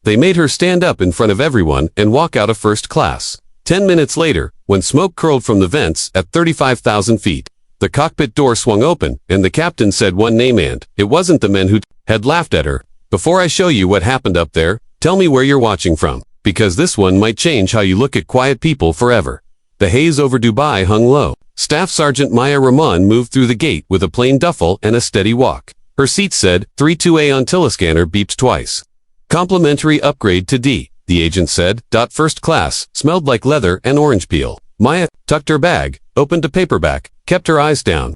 They made her stand up in front of everyone and walk out of first class. 10 minutes later, when smoke curled from the vents at 35,000 feet, the cockpit door swung open, and the captain said one name, and it wasn't the men who had laughed at her. Before I show you what happened up there, tell me where you're watching from, because this one might change how you look at quiet people forever. The haze over Dubai hung low. Staff Sergeant Maya Rahman moved through the gate with a plain duffel and a steady walk. Her seat said 32A until a scanner beeped twice. Complimentary upgrade to D, the agent said. First class, smelled like leather and orange peel. Maya tucked her bag, opened a paperback, kept her eyes down.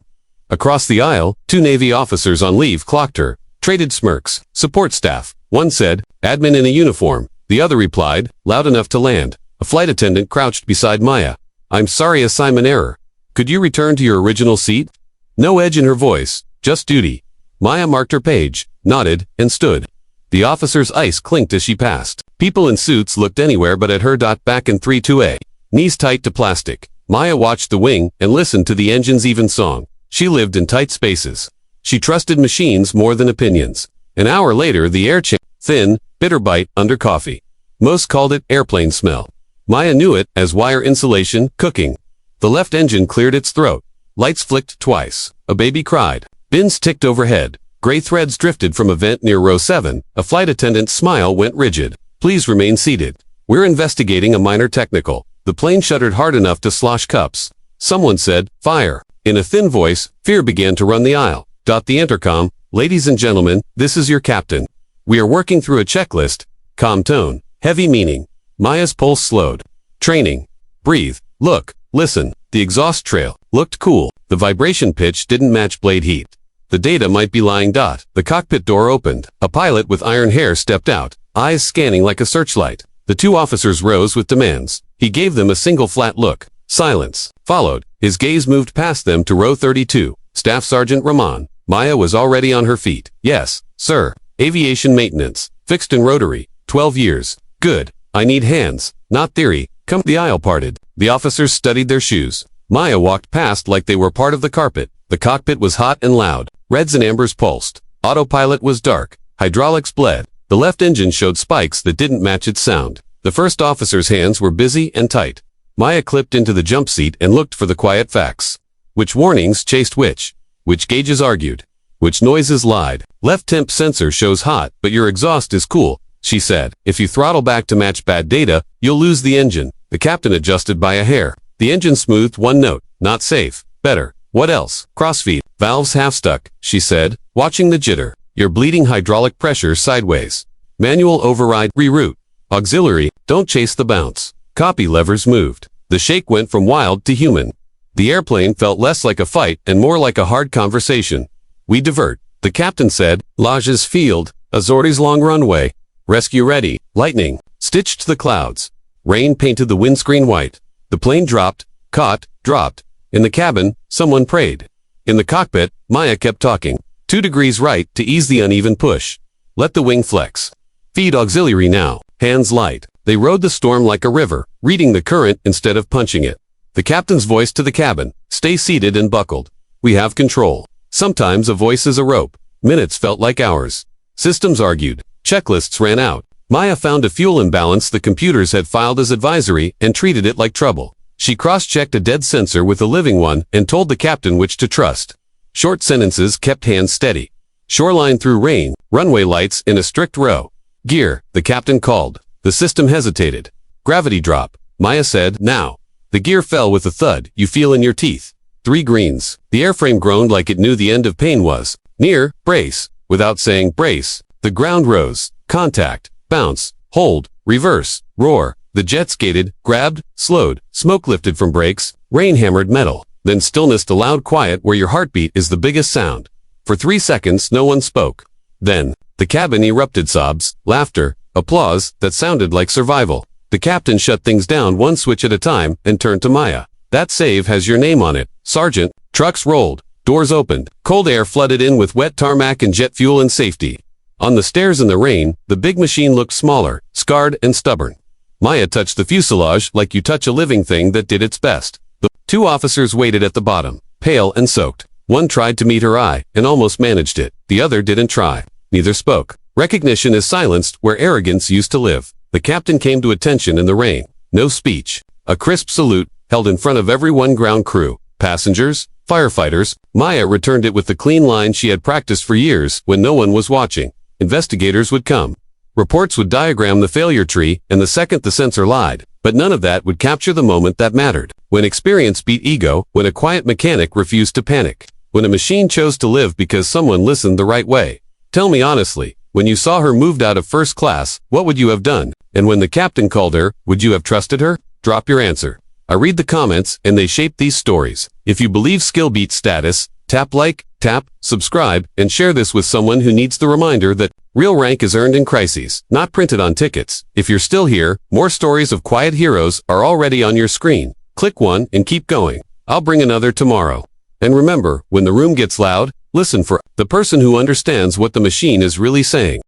Across the aisle, 2 Navy officers on leave clocked her, traded smirks. Support staff. One said, admin in a uniform. The other replied, loud enough to land. A flight attendant crouched beside Maya. I'm sorry, assignment error. Could you return to your original seat? No edge in her voice, just duty. Maya marked her page, nodded, and stood. The officer's ice clinked as she passed. People in suits looked anywhere but at her. Back in 32A. Knees tight to plastic. Maya watched the wing and listened to the engine's even song. She lived in tight spaces. She trusted machines more than opinions. An hour later, the air changed. Thin, bitter bite under coffee. Most called it airplane smell. Maya knew it as wire insulation, cooking. The left engine cleared its throat. Lights flicked twice. A baby cried. Bins ticked overhead. Gray threads drifted from a vent near row 7. A flight attendant's smile went rigid. Please remain seated. We're investigating a minor technical. The plane shuddered hard enough to slosh cups. Someone said, fire. In a thin voice, fear began to run the aisle. The intercom, ladies and gentlemen, this is your captain. We are working through a checklist. Calm tone, heavy meaning. Maya's pulse slowed. Training. Breathe. Look. Listen. The exhaust trail looked cool. The vibration pitch didn't match blade heat. The data might be lying. The cockpit door opened. A pilot with iron hair stepped out, eyes scanning like a searchlight. The 2 officers rose with demands. He gave them a single flat look. Silence followed. His gaze moved past them to row 32. Staff Sergeant Rahman. Maya was already on her feet. Yes, sir. Aviation maintenance. Fixed and rotary. 12 years. Good. I need hands, not theory. Come. The aisle parted. The officers studied their shoes. Maya walked past like they were part of the carpet. The cockpit was hot and loud. Reds and ambers pulsed. Autopilot was dark. Hydraulics bled. The left engine showed spikes that didn't match its sound. The first officer's hands were busy and tight. Maya clipped into the jump seat and looked for the quiet facts. Which warnings chased which? Which gauges argued? Which noises lied? Left temp sensor shows hot, but your exhaust is cool, she said. If you throttle back to match bad data, you'll lose the engine. The captain adjusted by a hair. The engine smoothed one note. Not safe. Better. What else? Crossfeed. Valves half stuck, she said, watching the jitter. You're bleeding hydraulic pressure sideways. Manual override. Reroute. Auxiliary. Don't chase the bounce. Copy levers moved. The shake went from wild to human. The airplane felt less like a fight and more like a hard conversation. We divert. The captain said, Lajes Field, Azores long runway. Rescue ready. Lightning. Stitched the clouds. Rain painted the windscreen white. The plane dropped, caught, dropped. In the cabin, someone prayed. In the cockpit, Maya kept talking. 2 degrees right to ease the uneven push. Let the wing flex. Feed auxiliary now. Hands light. They rode the storm like a river, reading the current instead of punching it. The captain's voice to the cabin. Stay seated and buckled. We have control. Sometimes a voice is a rope. Minutes felt like hours. Systems argued. Checklists ran out. Maya found a fuel imbalance the computers had filed as advisory and treated it like trouble. She cross-checked a dead sensor with a living one and told the captain which to trust. Short sentences kept hands steady. Shoreline through rain, runway lights in a strict row. Gear, the captain called. The system hesitated. Gravity drop. Maya said, now. The gear fell with a thud you feel in your teeth. 3 greens. The airframe groaned like it knew the end of pain was near. Brace. Without saying brace, the ground rose. Contact. Bounce. Hold. Reverse. Roar. The jet skated, grabbed, slowed. Smoke lifted from brakes. Rain hammered metal. Then stillness to loud quiet where your heartbeat is the biggest sound. For 3 seconds no one spoke. Then, the cabin erupted sobs, laughter, applause that sounded like survival. The captain shut things down one switch at a time and turned to Maya. That save has your name on it, Sergeant. Trucks rolled. Doors opened. Cold air flooded in with wet tarmac and jet fuel and safety. On the stairs in the rain, the big machine looked smaller, scarred and stubborn. Maya touched the fuselage like you touch a living thing that did its best. The 2 officers waited at the bottom, pale and soaked. One tried to meet her eye and almost managed it. The other didn't try. Neither spoke. Recognition is silenced where arrogance used to live. The captain came to attention in the rain. No speech. A crisp salute, held in front of every ground crew. Passengers, firefighters. Maya returned it with the clean line she had practiced for years when no one was watching. Investigators would come. Reports would diagram the failure tree, and the second the sensor lied. But none of that would capture the moment that mattered. When experience beat ego, when a quiet mechanic refused to panic. When a machine chose to live because someone listened the right way. Tell me honestly, when you saw her moved out of first class, what would you have done? And when the captain called her, would you have trusted her? Drop your answer. I read the comments, and they shape these stories. If you believe skill beats status, tap like, tap, subscribe, and share this with someone who needs the reminder that real rank is earned in crises, not printed on tickets. If you're still here, more stories of quiet heroes are already on your screen. Click one and keep going. I'll bring another tomorrow. And remember, when the room gets loud, listen for the person who understands what the machine is really saying.